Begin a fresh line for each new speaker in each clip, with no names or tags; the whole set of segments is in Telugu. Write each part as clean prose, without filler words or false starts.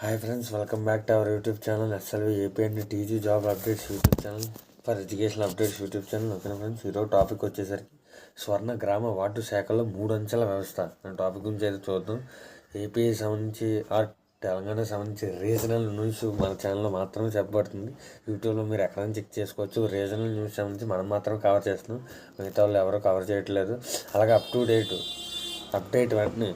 Hi friends, welcome back to our YouTube channel SLV AP and TG job updates YouTube channel for education updates YouTube channel. Okay friends, ఈరోజు టాపిక్ వచ్చేసరికి స్వర్ణ గ్రామ వార్డు శాఖలో 3 అంచెల వ్యవస్థ అనే టాపిక్ గురించి అయితే చూద్దాం. ఏపీ సంబంధించి తెలంగాణ సంబంధించి రీజనల్ న్యూస్ మన ఛానల్లో మాత్రమే చెప్పబడుతుంది. యూట్యూబ్లో మీరు ఎక్కడైనా చెక్ చేసుకోవచ్చు. రీజనల్ న్యూస్ సంబంధించి మనం మాత్రం కవర్ చేస్తున్నాం, మిగతా వాళ్ళు ఎవరో కవర్ చేయట్లేదు. అలాగే అప్ టు డేట్ అప్డేట్ వెంటనే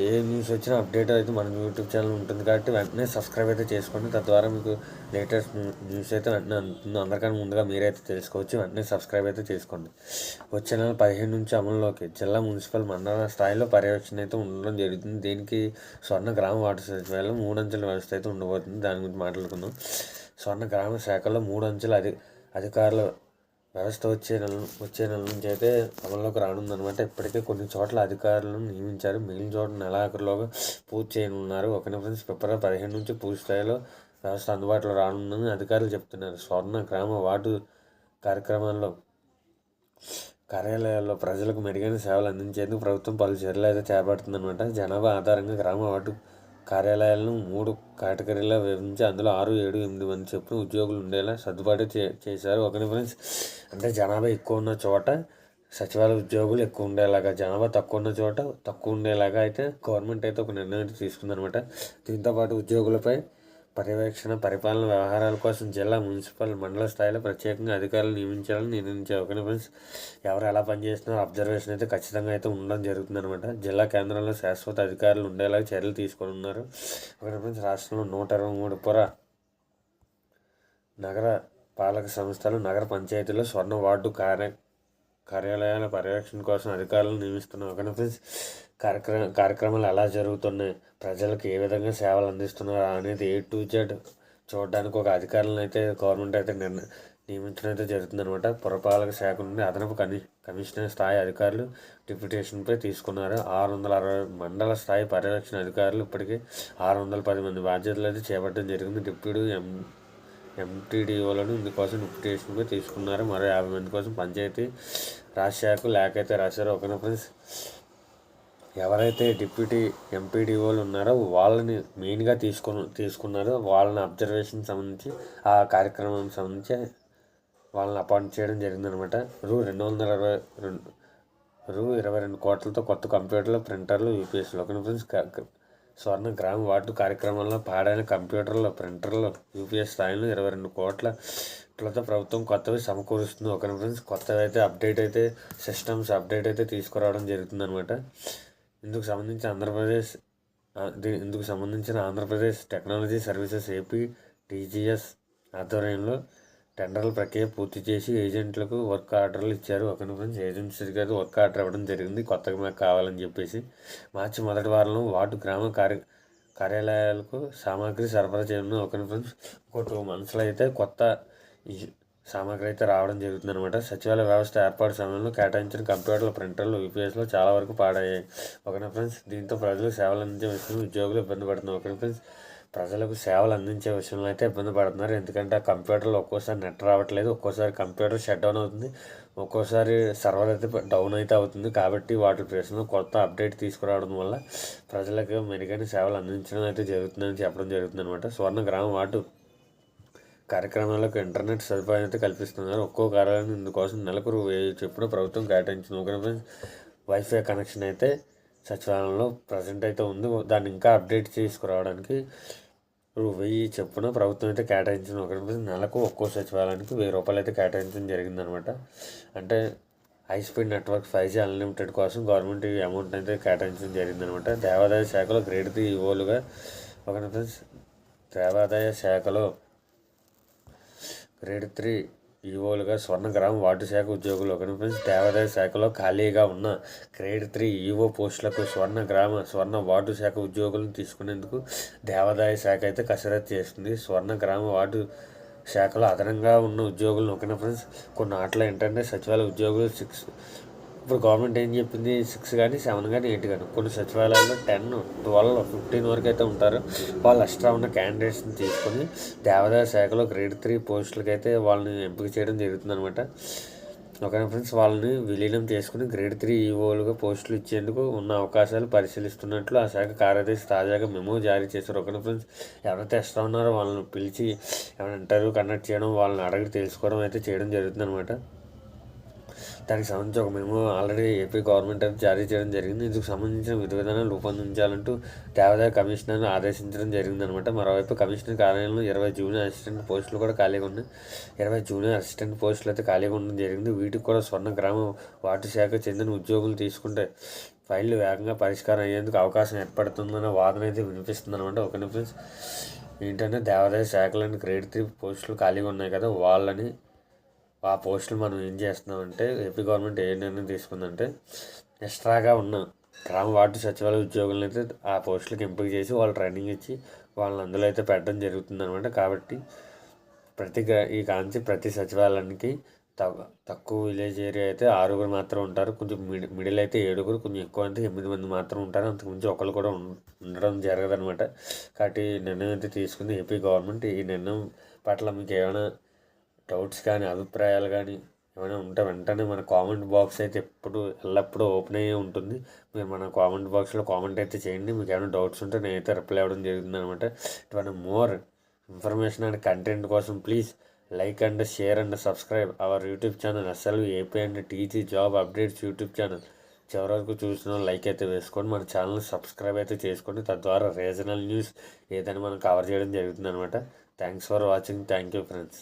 ఏ న్యూస్ వచ్చినా అప్డేట్ అయితే మన యూట్యూబ్ ఛానల్ ఉంటుంది కాబట్టి వెంటనే సబ్స్క్రైబ్ అయితే చేసుకోండి. తద్వారా మీకు లేటెస్ట్ న్యూస్ అయితే వెంటనే అందుతుంది. అందరికన్నా ముందుగా మీరైతే తెలుసుకోవచ్చు. వెంటనే సబ్స్క్రైబ్ అయితే చేసుకోండి. వచ్చే నెల 15 నుంచి అమలులోకి జిల్లా మున్సిపల్ మండల స్థాయిలో పర్యవేక్షణ అయితే ఉండడం జరుగుతుంది. దీనికి స్వర్ణ గ్రామ వార్డు సచివాలయం 3 అంచెల వ్యవస్థ అయితే ఉండబోతుంది. దాని గురించి మాట్లాడుకుందాం. స్వర్ణ గ్రామ శాఖలో 3 అంచెల అధికారుల వ్యవస్థ వచ్చే నెల నుంచి అయితే అమల్లోకి రానుందనమాట. ఇప్పటికే కొన్ని చోట్ల అధికారులను నియమించారు. మిగిలిన చోట్ల నెలాఖరులోగా పూర్తి చేయనున్నారు. ఒకనే ఫ్రెండ్స్, ఫిబ్రవరి 15 నుంచి పూర్తి స్థాయిలో వ్యవస్థ అందుబాటులో రానుందని అధికారులు చెప్తున్నారు. స్వర్ణ గ్రామ వార్డు కార్యాలయాల్లో ప్రజలకు మెరుగైన సేవలు అందించేందుకు ప్రభుత్వం పలు చర్యలు అయితే చేపడుతుందన్నమాట. జనాభా ఆధారంగా గ్రామ వార్డు కార్యాలయాలను 3 కేటగిరీలో విభజించి అందులో 6, 7, 8 మంది చొప్పున ఉద్యోగులు ఉండేలా సర్దుబాటు చేశారు. ఒకనే ఫ్రెండ్స్, అంటే జనాభా ఎక్కువ ఉన్న చోట సచివాలయ ఉద్యోగులు ఎక్కువ ఉండేలాగా, జనాభా తక్కువ ఉన్న చోట తక్కువ ఉండేలాగా అయితే గవర్నమెంట్ అయితే ఒక నిర్ణయం తీసుకుందనమాట. దీంతోపాటు ఉద్యోగులపై పర్యవేక్షణ, పరిపాలన వ్యవహారాల కోసం జిల్లా, మున్సిపల్, మండల స్థాయిలో ప్రత్యేకంగా అధికారులు నియమించాలని నిర్ణయించారు. ఒకనే ఫ్రెండ్స్, ఎవరు ఎలా పనిచేస్తున్నారో అబ్జర్వేషన్ అయితే ఖచ్చితంగా అయితే ఉండడం జరుగుతుందన్నమాట. జిల్లా కేంద్రంలో శాశ్వత అధికారులు ఉండేలా చర్యలు తీసుకొని ఉన్నారు. ఒకనే ఫ్రెండ్స్, రాష్ట్రంలో 123 పుర నగర పాలక సంస్థలు, నగర పంచాయతీలో స్వర్ణ వార్డు కార్యాలయాల పర్యవేక్షణ కోసం అధికారులను నియమిస్తున్నారు. ఒకనే ఫ్రెండ్స్, కార్యక్రమాలు ఎలా జరుగుతున్నాయి, ప్రజలకు ఏ విధంగా సేవలు అందిస్తున్నారు అనేది A to Z చూడడానికి ఒక అధికారులను అయితే గవర్నమెంట్ అయితే నియమించడం అయితే జరుగుతుందనమాట. పురపాలక శాఖ నుండి అదనపు కమిషనర్ స్థాయి అధికారులు డిప్యూటేషన్పై తీసుకున్నారు. 660 మండల స్థాయి పర్యవేక్షణ అధికారులు ఇప్పటికే 610 మంది బాధ్యతలు అయితే చేపట్టడం జరిగింది. డిప్యూటీ ఎంటీడీఓలను ఇందుకోసం డిప్యూటేషన్పై తీసుకున్నారు. మరో 50 మంది కోసం పంచాయతీ రాజ్ శాఖకు లేఖ అయితే రాశారు. ఒకనే ఫ్రెండ్స్, ఎవరైతే డిప్యూటీ ఎంపీడీఓలు ఉన్నారో వాళ్ళని మెయిన్గా తీసుకున్నారో వాళ్ళని అబ్జర్వేషన్ సంబంధించి ఆ కార్యక్రమం సంబంధించి వాళ్ళని అపాయింట్ చేయడం జరిగిందనమాట. రూ. 22 కోట్లతో కొత్త కంప్యూటర్లు, ప్రింటర్లు, యూపీఎస్లు. ఒకనే ఫ్రెండ్స్, స్వర్ణ గ్రామ వార్డు కార్యక్రమంలో పాడైన కంప్యూటర్లు, ప్రింటర్లు, యూపీఎస్ స్థాయిలో 22 కోట్లతో ప్రభుత్వం కొత్తవి సమకూరుస్తుంది. ఒకనే ఫ్రెండ్స్, కొత్తవి అయితే అప్డేట్ అయితే సిస్టమ్స్ అప్డేట్ అయితే తీసుకురావడం జరుగుతుందనమాట. ఇందుకు సంబంధించిన Andhra Pradesh technology services AP TGS ఆధ్వర్యంలో టెండర్ల ప్రక్రియ పూర్తి చేసి ఏజెంట్లకు వర్క్ ఆర్డర్లు ఇచ్చారు. ఒకనే ఫ్రెండ్స్, ఏజెన్సీకి అయితే వర్క్ ఆర్డర్ ఇవ్వడం జరిగింది కొత్తగా మాకు కావాలని చెప్పేసి. మార్చి మొదటి వారంలో వార్డు గ్రామ కార్యాలయాలకు సామాగ్రి సరఫరా చేయడం. ఒకనే ఫ్రెండ్స్, ఇంకో 2 monthsలో అయితే కొత్త సామాగ్రి అయితే రావడం జరుగుతుందన్నమాట. సచివాలయ వ్యవస్థ ఏర్పాటు సమయంలో కేటాయించిన కంప్యూటర్లు, ప్రింటర్లు, యూపీఎస్లో చాలా వరకు పాడయ్యాయి. ఒకనే ఫ్రెండ్స్, దీంతో ప్రజలకు సేవలు అందించే విషయంలో ఉద్యోగులు ఇబ్బంది పడుతున్నారు. ఒకనే ఫ్రెండ్స్, ప్రజలకు సేవలు అందించే విషయంలో అయితే ఇబ్బంది పడుతున్నారు. ఎందుకంటే ఆ కంప్యూటర్లో ఒక్కోసారి నెట్ రావట్లేదు, ఒక్కోసారి కంప్యూటర్ షట్ డౌన్ అవుతుంది, ఒక్కోసారి సర్వర్ అయితే డౌన్ అయితే అవుతుంది. కాబట్టి వాటి ప్లేస్లో కొత్త అప్డేట్ తీసుకురావడం వల్ల ప్రజలకు మెరుగైన సేవలు అందించడం అయితే జరుగుతుందని చెప్పడం జరుగుతుంది అనమాట. స్వర్ణ గ్రామ వార్డు కార్యక్రమాలకు ఇంటర్నెట్ సదుపాయం అయితే కల్పిస్తున్నారు. ఒక్కో కార్యాలయం ఇందుకోసం నెలకు Rs. 1000 చొప్పున ప్రభుత్వం కేటాయించింది. ఒకనే వైఫై కనెక్షన్ అయితే సచివాలయంలో ప్రజెంట్ అయితే ఉంది. దాన్ని ఇంకా అప్డేట్ తీసుకురావడానికి Rs. 1000 చొప్పున ప్రభుత్వం అయితే కేటాయించింది. ఒకనే నెలకు ఒక్కో సచివాలయానికి Rs. 1000 అయితే కేటాయించడం జరిగిందనమాట. అంటే high speed network 5G unlimited కోసం గవర్నమెంట్ ఈ అమౌంట్ అయితే కేటాయించడం జరిగిందనమాట. దేవాదాయ శాఖలో గ్రేడ్ 3 ఈవోలుగా ఒకనే ఫ్రెండ్స్, దేవాదాయ శాఖలో గ్రేడ్ 3 ఈవోలుగా స్వర్ణ గ్రామ వార్డు శాఖ ఉద్యోగులు. ఒకనే ఫ్రెండ్స్, దేవాదాయ శాఖలో ఖాళీగా ఉన్న గ్రేడ్ 3 ఈవో పోస్టులకు స్వర్ణ వార్డు శాఖ ఉద్యోగులను తీసుకునేందుకు దేవాదాయ శాఖ అయితే కసరత్తు చేస్తుంది. స్వర్ణ గ్రామ వార్డు శాఖలో అదనంగా ఉన్న ఉద్యోగులను. ఒకనే ఫ్రెండ్స్, కొన్ని ఆటల ఏంటంటే సచివాలయ ఉద్యోగులు ఇప్పుడు గవర్నమెంట్ ఏం చెప్పింది 6 కానీ 7 కానీ 8 కానీ, కొన్ని సచివాలయాల్లో 10, 12, 15 వరకు అయితే ఉంటారు. వాళ్ళు ఎక్స్ట్రా ఉన్న క్యాండిడేట్స్ని తీసుకొని దేవాదాయ శాఖలో గ్రేడ్ 3 పోస్టులకి అయితే వాళ్ళని ఎంపిక చేయడం జరుగుతుందనమాట. ఓకేనా ఫ్రెండ్స్, వాళ్ళని విలీనం చేసుకుని గ్రేడ్ 3 ఈఓలుగా పోస్టులు ఇచ్చేందుకు ఉన్న అవకాశాలు పరిశీలిస్తున్నట్లు ఆ శాఖ కార్యదర్శి తాజాగా మెమో జారీ చేశారు. ఓకేనా ఫ్రెండ్స్, ఎవరైతే ఎక్స్ట్రా ఉన్నారో వాళ్ళని పిలిచి ఏమైనా ఇంటర్వ్యూ కండక్ట్ చేయడం, వాళ్ళని అడిగి తెలుసుకోవడం అయితే చేయడం జరుగుతుంది అనమాట. దానికి సంబంధించి ఒక మెమో ఆల్రెడీ ఏపీ గవర్నమెంట్ అయితే జారీ చేయడం జరిగింది. ఇందుకు సంబంధించిన విధి విధానాలు రూపొందించాలంటూ దేవాదాయ కమిషనర్ను ఆదేశించడం జరిగిందనమాట. మరోవైపు కమిషనర్ కార్యాలయంలో 20 జూనియర్ అసిస్టెంట్ పోస్టులు కూడా ఖాళీగా ఉన్నాయి. 20 జూనియర్ అసిస్టెంట్ పోస్టులు అయితే ఖాళీగా ఉండడం జరిగింది. వీటికి కూడా స్వర్ణ గ్రామ వాటి శాఖకు చెందిన ఉద్యోగులు తీసుకుంటే ఫైళ్లు వేగంగా పరిష్కారం అయ్యేందుకు అవకాశం ఏర్పడుతుందన్న వాదన అయితే వినిపిస్తుంది అనమాట. ఓకేనా ఫ్రెండ్స్, ఏంటంటే దేవాదాయ శాఖలోని గ్రేడ్ 3 పోస్టులు ఖాళీగా ఉన్నాయి కదా, వాళ్ళని ఆ పోస్టులు మనం ఏం చేస్తున్నామంటే ఏపీ గవర్నమెంట్ ఏ నిర్ణయం తీసుకుందంటే ఎక్స్ట్రాగా ఉన్న గ్రామ వార్డు సచివాలయ ఉద్యోగులను అయితే ఆ పోస్టులకు ఎంపిక చేసి వాళ్ళు ట్రైనింగ్ ఇచ్చి వాళ్ళని అందులో అయితే పెట్టడం జరుగుతుంది అనమాట. కాబట్టి ఈ కాంచి ప్రతి సచివాలయానికి తక్కువ విలేజ్ ఏరియా అయితే 6 మాత్రం ఉంటారు. కొంచెం మిడిల్ అయితే 7, కొంచెం ఎక్కువ అంటే 8 మాత్రం ఉంటారు. అంతకుమించి ఒకళ్ళు కూడా ఉండడం జరగదనమాట. కాబట్టి నిర్ణయం అయితే తీసుకుంది ఏపీ గవర్నమెంట్. ఈ నిర్ణయం పట్ల మీకు ఏమైనా డౌట్స్ కానీ అభిప్రాయాలు కానీ ఏమైనా ఉంటే వెంటనే మన కామెంట్ బాక్స్ అయితే ఎల్లప్పుడూ ఓపెన్ అయ్యే ఉంటుంది. మీరు మన కామెంట్ బాక్స్లో కామెంట్ అయితే చేయండి. మీకు ఏమైనా డౌట్స్ ఉంటే నేనైతే రిప్లై అవ్వడం జరుగుతుంది అనమాట. ఇటువంటి మోర్ ఇన్ఫర్మేషన్ అండ్ కంటెంట్ కోసం please like and share and subscribe our YouTube channel SLV AP and TG job updates YouTube channel. చివరి వరకు చూసిన లైక్ అయితే వేసుకోండి, మన ఛానల్ సబ్స్క్రైబ్ అయితే చేసుకోండి. తద్వారా రీజనల్ న్యూస్ ఏదైనా మనం కవర్ చేయడం జరుగుతుంది అనమాట. Thanks for watching. Thank you friends.